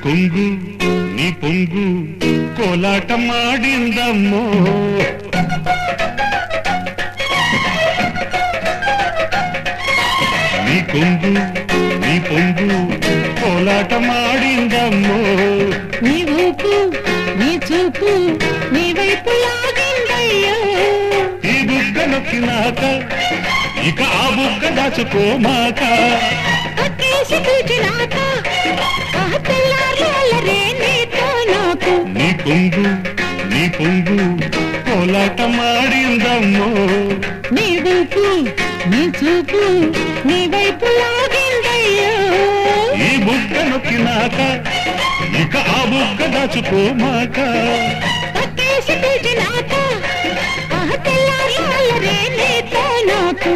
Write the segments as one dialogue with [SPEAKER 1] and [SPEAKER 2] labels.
[SPEAKER 1] కొంగు నీ పొంగు కోలాటమాడిందమ్మో నీ కొంగు నీ పొంగు కోలాటమాడిందమ్మో
[SPEAKER 2] నీ ఊపు నీ చూపు నీ వైపు లాగిందయ్యో
[SPEAKER 1] ఈ బుగ్గ నొక్కినాక ఇక ఆ బుగ్గ దాచుకోమాక నీ కొంగు నీ పొంగు కోలాటమాడిందమ్మో
[SPEAKER 2] నీ ఊపు నీ చూపు నీ వైపు లాగిందయ్యో
[SPEAKER 1] ఈ బుగ్గ నొక్కినాక ఇక ఆ బుగ్గ దాచుకోమాక
[SPEAKER 2] పక్కేసి పిలిచినాక తెల్లారే నీతో నాకు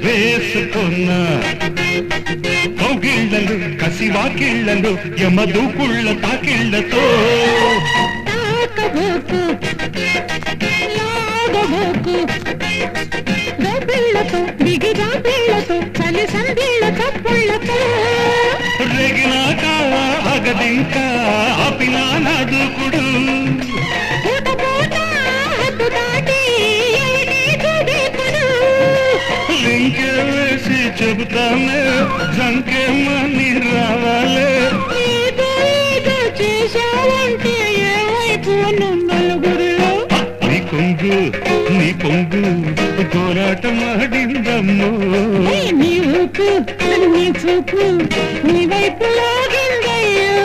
[SPEAKER 1] వేసుకున్నా కౌగిళ్ళలు కసివాకిళ్ళలు యమదూకుళ్ళ తాకిళ్ళతో
[SPEAKER 2] తాకబోకు లాగబోకు గోపిళ్ళతో బిగిగా పిళ్ళతో చలి సందిళ్ళ తప్పుళ్ళతో
[SPEAKER 1] రెగినాక అగదింకా ఆపినా నా దూకుడు వేసి చెబుతానే సంకేమని రావాలే
[SPEAKER 2] చేశావంటే ఏమైపు నలుగురిలో
[SPEAKER 1] నీ కొంగు నీ పొంగు కోలాటమాడిందమ్మో
[SPEAKER 2] నీ ఊపు నీ చూపు నీ వైపు లాగిందయ్యో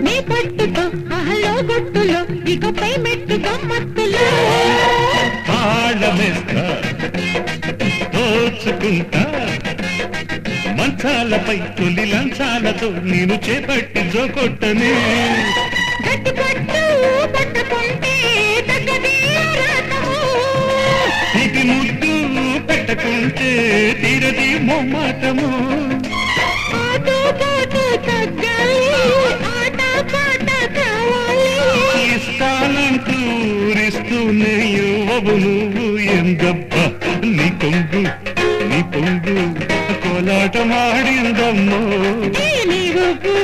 [SPEAKER 2] నీ పట్టుతో అహలో గుట్టులో ఇకపై మెట్టు గమ్మత్తులో
[SPEAKER 1] తాళమేస్తా దోచుకుంటా మంచాలపై తొలి లంచాలతో నేను చేపట్టి జోకొట్టనే
[SPEAKER 2] గట్టి పట్టు పట్టుకుంటే తగ్గదే రాతము
[SPEAKER 1] ఇది ముద్దు పెట్టకుంటే తీరది మొమ్మాటము ఇస్తానంటూ ఊరిస్తూనే యువవు నువ్వు ఎందబ్బ నీ కొంగు నీ పొంగు కోలాటమాడిందమ్మో
[SPEAKER 2] నీ రూపు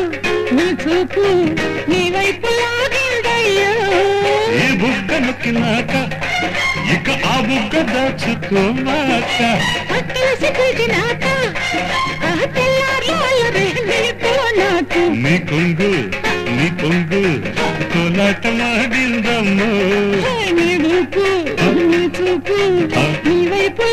[SPEAKER 2] నీ చూపు నీ వైపు లాగిందయ్యో
[SPEAKER 1] ఈ బుగ్గ నొక్కినాక ఇక ఆ బుగ్గ దాచుకోమాక
[SPEAKER 2] పట్టేసి పిలిచినాక
[SPEAKER 1] నీ కొంగు నీ పొంగు కోలాటమాడిందమ్మో
[SPEAKER 2] నీ రూపు నీ చూపు నీ వైపు